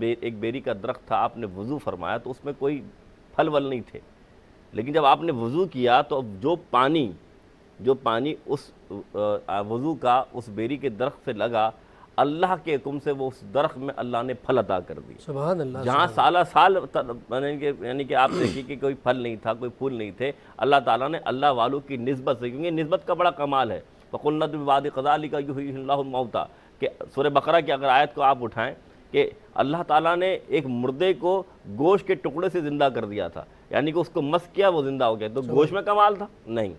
ایک بیری کا درخت تھا، آپ نے وضو فرمایا تو اس میں کوئی پھل ول نہیں تھے، لیکن جب آپ نے وضو کیا تو جو پانی اس وضو کا اس بیری کے درخت سے لگا، اللہ کے حکم سے وہ اس درخت میں اللہ نے پھل عطا کر دی. سبحان اللہ. جہاں سالہ سال یعنی کہ آپ دیکھیے کہ کوئی پھل نہیں تھا، کوئی پھول نہیں تھے، اللہ تعالیٰ نے اللہ والوں کی نسبت سے، کیونکہ نسبت کا بڑا کمال ہے. فَقُلْنَا بِوَادِ قَذَلِكَ يُحْيِي اللَّهُ الْمَوْتَى کہ سورہ بقرہ کی اگر آیت کو آپ اٹھائیں کہ اللہ تعالیٰ نے ایک مردے کو گوشت کے ٹکڑے سے زندہ کر دیا تھا، یعنی کہ اس کو مس کیا وہ زندہ ہو گیا. تو گوشت میں کمال تھا؟ نہیں.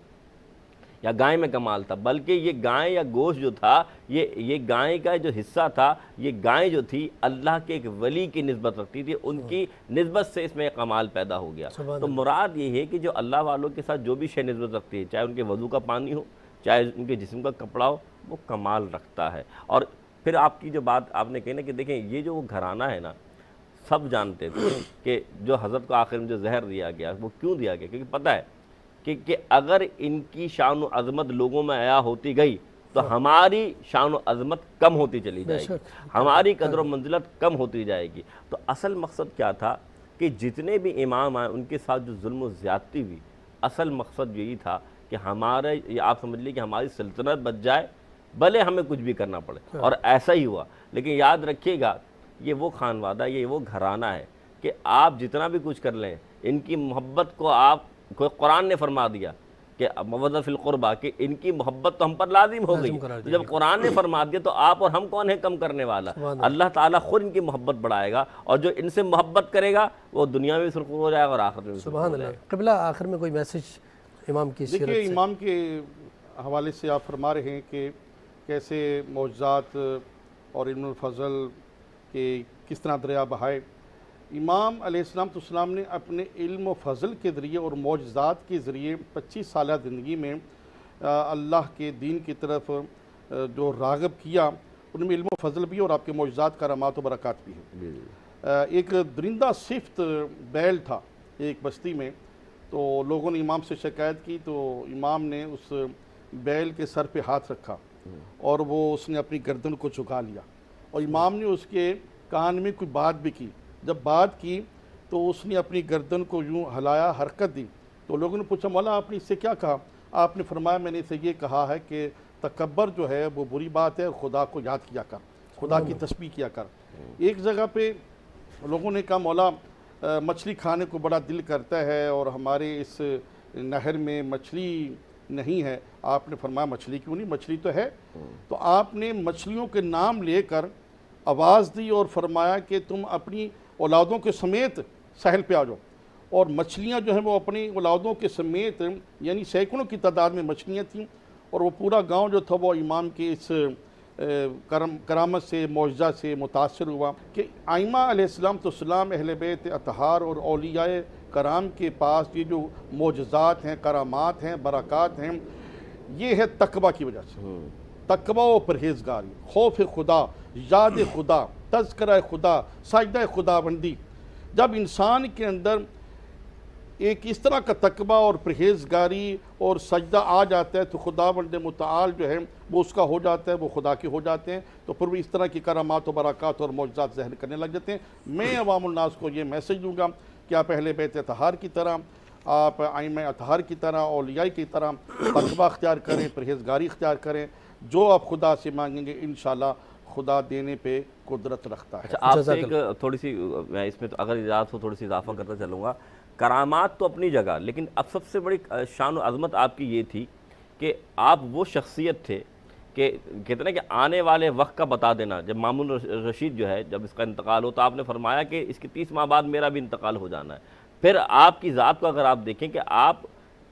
یا گائے میں کمال تھا؟ بلکہ یہ گائے یا گوشت جو تھا، یہ گائے کا جو حصہ تھا، یہ گائے جو تھی اللہ کے ایک ولی کی نسبت رکھتی تھی، ان کی نسبت سے اس میں کمال پیدا ہو گیا. تو مراد یہ ہے کہ جو اللہ والوں کے ساتھ جو بھی شے نسبت رکھتی ہے، چاہے ان کے وضو کا پانی ہو، چاہے ان کے جسم کا کپڑا ہو، وہ کمال رکھتا ہے. اور پھر آپ کی جو بات آپ نے کہی نا کہ دیکھیں یہ جو وہ گھرانہ ہے نا، سب جانتے تھے کہ جو حضرت کو آخر میں جو زہر دیا گیا وہ کیوں دیا گیا، کیونکہ پتہ ہے کہ اگر ان کی شان و عظمت لوگوں میں عیا ہوتی گئی تو ہماری شان و عظمت کم ہوتی چلی جائے گی، ہماری قدر و منزلت کم ہوتی جائے گی. تو اصل مقصد کیا تھا کہ جتنے بھی امام آئے ان کے ساتھ جو ظلم و زیادتی ہوئی، اصل مقصد یہی تھا کہ آپ سمجھ لیجیے کہ ہماری سلطنت بچ جائے، بھلے ہمیں کچھ بھی کرنا پڑے. اور ایسا ہی ہوا. لیکن یاد رکھیے گا یہ وہ خانوادہ، یہ وہ گھرانہ ہے کہ آپ جتنا بھی کچھ کر لیں، ان کی محبت کو قرآن نے فرما دیا کہ مودۃ فی القربہ، کہ ان کی محبت تو ہم پر لازم ہو گئی. تو جب قرآن نے فرما دیا تو آپ اور ہم کون ہیں کم کرنے والا؟ اللہ تعالیٰ خود ان کی محبت بڑھائے گا، اور جو ان سے محبت کرے گا وہ دنیا میں بھی سرخرو ہو جائے گا اور آخرت میں بھی سرخرو ہو جائے گا. قبلہ آخر میں کوئی میسیج امام کی سیرت سے؟ دیکھیے امام کے حوالے سے آپ فرما رہے ہیں کہ کیسے معجزات اور علم الفضل کے کس طرح دریا بہائے. امام علیہ السلام نے اپنے علم و فضل کے ذریعے اور معجزات کے ذریعے 25 سالہ زندگی میں اللہ کے دین کی طرف جو راغب کیا، ان میں علم و فضل بھی اور آپ کے معجزات کرامات و برکات بھی ہیں. ایک درندہ صفت بیل تھا ایک بستی میں، تو لوگوں نے امام سے شکایت کی تو امام نے اس بیل کے سر پہ ہاتھ رکھا اور اس نے اپنی گردن کو جھکا لیا، اور امام نے اس کے کان میں کوئی بات بھی کی. جب بات کی تو اس نے اپنی گردن کو یوں ہلایا، حرکت دی. تو لوگوں نے پوچھا مولا آپ نے اس سے کیا کہا؟ آپ نے فرمایا میں نے اسے یہ کہا ہے کہ تکبر جو ہے وہ بری بات ہے، خدا کو یاد کیا کر، خدا کی تسبیح کیا کر. ایک جگہ پہ لوگوں نے کہا مولا مچھلی کھانے کو بڑا دل کرتا ہے اور ہمارے اس نہر میں مچھلی نہیں ہے. آپ نے فرمایا مچھلی کیوں نہیں، مچھلی تو ہے. تو آپ نے مچھلیوں کے نام لے کر آواز دی اور فرمایا کہ تم اپنی اولادوں کے سمیت ساحل پہ آ جاؤ. اور مچھلیاں جو ہیں وہ اپنی اولادوں کے سمیت، یعنی سینکڑوں کی تعداد میں مچھلیاں تھیں، اور وہ پورا گاؤں جو تھا وہ امام کے اس کرامت سے، معجزہ سے متاثر ہوا کہ ائمہ علیہ السلام اہل بیت اطہار اور اولیاء کرام کے پاس یہ جو معجزات ہیں، کرامات ہیں، برکات ہیں، یہ ہے تقویٰ کی وجہ سے. تقویٰ و پرہیزگاری، خوف خدا، یاد خدا، تذکرہ خدا، سجدہ خدا بندی. جب انسان کے اندر ایک اس طرح کا تقویٰ اور پرہیزگاری اور سجدہ آ جاتا ہے تو خدا بند متعال جو ہے وہ اس کا ہو جاتا ہے، وہ خدا کے ہو جاتے ہیں. تو پھر وہ اس طرح کی کرامات و برکات اور معجزات ظاہر کرنے لگ جاتے ہیں. میں عوام الناس کو یہ میسج دوں گا کہ آپ اہل بیت اطہار کی طرح آپ ائمہ اطہار کی طرح، اولیاء کی طرح تقویٰ اختیار کریں، پرہیزگاری اختیار کریں، جو آپ خدا سے مانگیں گے انشاءاللہ خدا دینے پہ قدرت رکھتا ہے۔ اچھا، آپ سے ایک تھوڑی سی، میں اس میں تو اگر اجازت ہو تھوڑی سی اضافہ کرتا چلوں گا۔ کرامات تو اپنی جگہ، لیکن اب سب سے بڑی شان و عظمت آپ کی یہ تھی کہ آپ وہ شخصیت تھے کہ کہتے ہیں کہ آنے والے وقت کا بتا دینا۔ جب مامون رشید جو ہے، جب اس کا انتقال ہو تو آپ نے فرمایا کہ اس کے 30 ماہ بعد میرا بھی انتقال ہو جانا ہے۔ پھر آپ کی ذات کو اگر آپ دیکھیں کہ آپ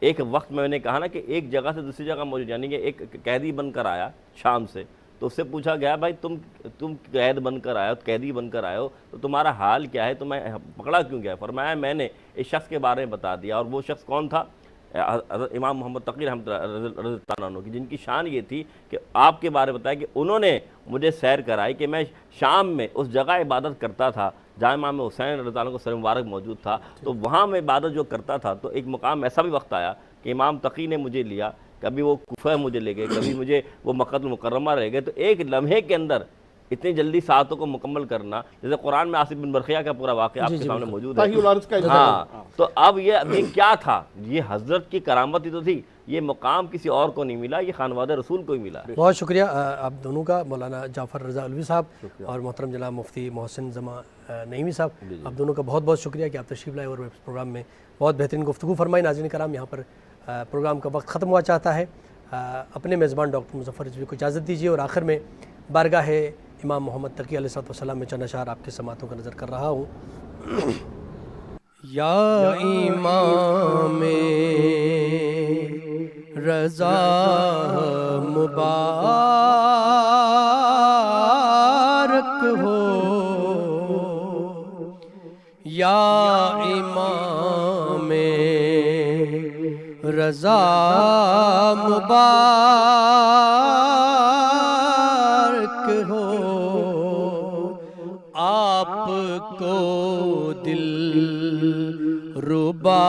ایک وقت میں نے کہا نا کہ ایک جگہ سے دوسری جگہ موجود، یعنی کہ ایک قیدی بن کر آیا شام سے، تو اس سے پوچھا گیا بھائی تم قید بن کر آئے ہو، قیدی بن کر آئے ہو، تو تمہارا حال کیا ہے، تمہیں پکڑا کیوں گیا؟ فرمایا میں نے اس شخص کے بارے میں بتا دیا، اور وہ شخص کون تھا؟ حضرت امام محمد تقی رحمۃ اللہ رضی اللہ عنہ کی، جن کی شان یہ تھی کہ آپ کے بارے میں بتایا کہ انہوں نے مجھے سیر کرائی کہ میں شام میں اس جگہ عبادت کرتا تھا جہاں امام حسین رضی اللہ عنہ کو سر مبارک موجود تھا، تو وہاں میں عبادت جو کرتا تھا، تو ایک مقام ایسا بھی وقت آیا کہ امام تقی نے مجھے لیا، کبھی وہ کوفہ مجھے لے گئے، کبھی مجھے وہ مکہ المکرمہ رہ گئے، تو ایک لمحے کے اندر اتنی جلدی ساعتوں کو مکمل کرنا، جیسے قرآن میں آصف بن برخیہ کا پورا واقعہ آپ کے سامنے موجود ہے۔ ہاں، تو اب یہ کیا تھا؟ یہ حضرت کی کرامت ہی تو تھی، یہ مقام کسی اور کو نہیں ملا، یہ خانوادہ رسول کو ہی ملا۔ بہت شکریہ آپ دونوں کا، مولانا جعفر رضا علوی صاحب اور محترم جناب مفتی محسن زماں نعیمی صاحب، آپ دونوں کا بہت بہت شکریہ کہ آپ تشریف لائے اور اس پروگرام میں بہت بہترین گفتگو فرمائی۔ ناظرین کرام، یہاں پر پروگرام کا وقت ختم ہوا چاہتا ہے، اپنے میزبان ڈاکٹر مظفر رضوی کو اجازت دیجیے، اور آخر میں بارگاہ امام محمد تقی علیہ السلام میں چند اشعار آپ کے سماعتوں کا نظر کر رہا ہوں۔ یا امام رضا مبارک ہو، یا امام رضا مبارک ہو، آپ کو دل ربا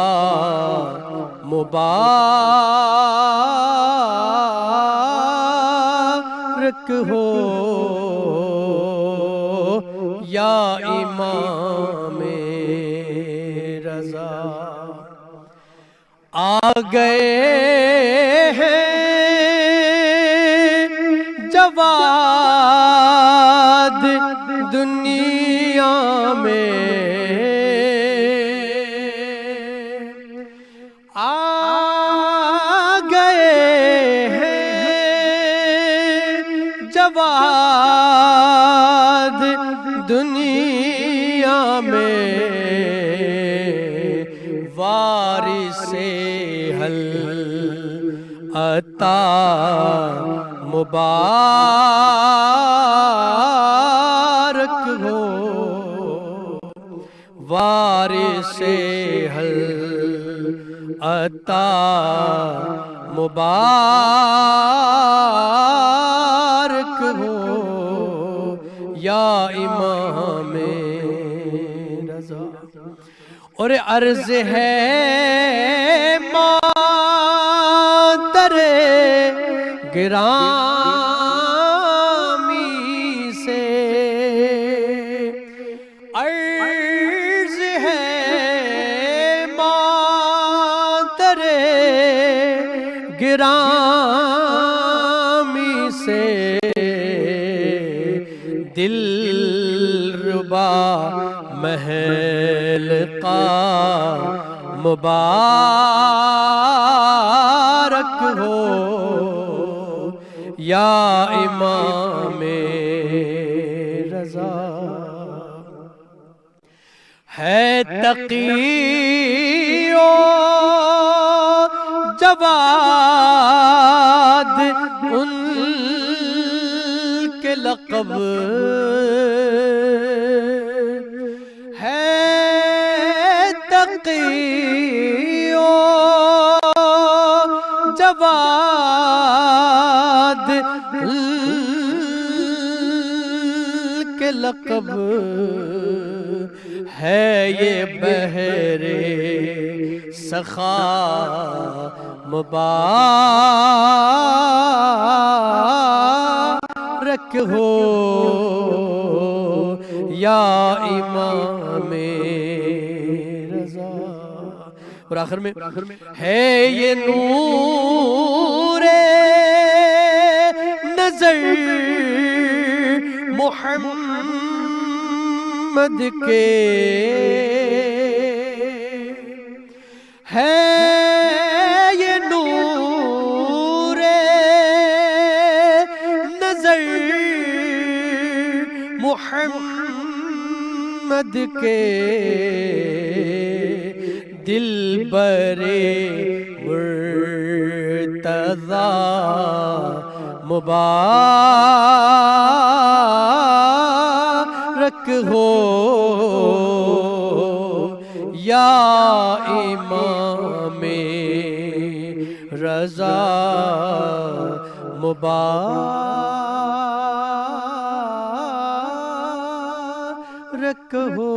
مبارک ہو، یا امام رضا۔ آ گئے ہیں جواد دنیا میں، آ گئے ہیں جواد دنیا میں، وارث حل عطا مبارک ہو، وارث حل عطا مبارک ہو، یا امام رضا۔ اور عرض ہے مادر گرامی سے، عرض ہے مادر گرامی سے، دل ربا محل کا مبارک ہو، یا امام رضا۔ ہے تقی و جواد ان کے لقب، جواد کے لقب ہے، یہ بحر سخا مبارک ہو، یا امام رضا۔ اور آخر میں ہے یہ نور نظر محمد کے، ہے یہ نور نظر محمد کے، دل برے مرتضی مبارک ہو یا امام رضا مبارک ہو۔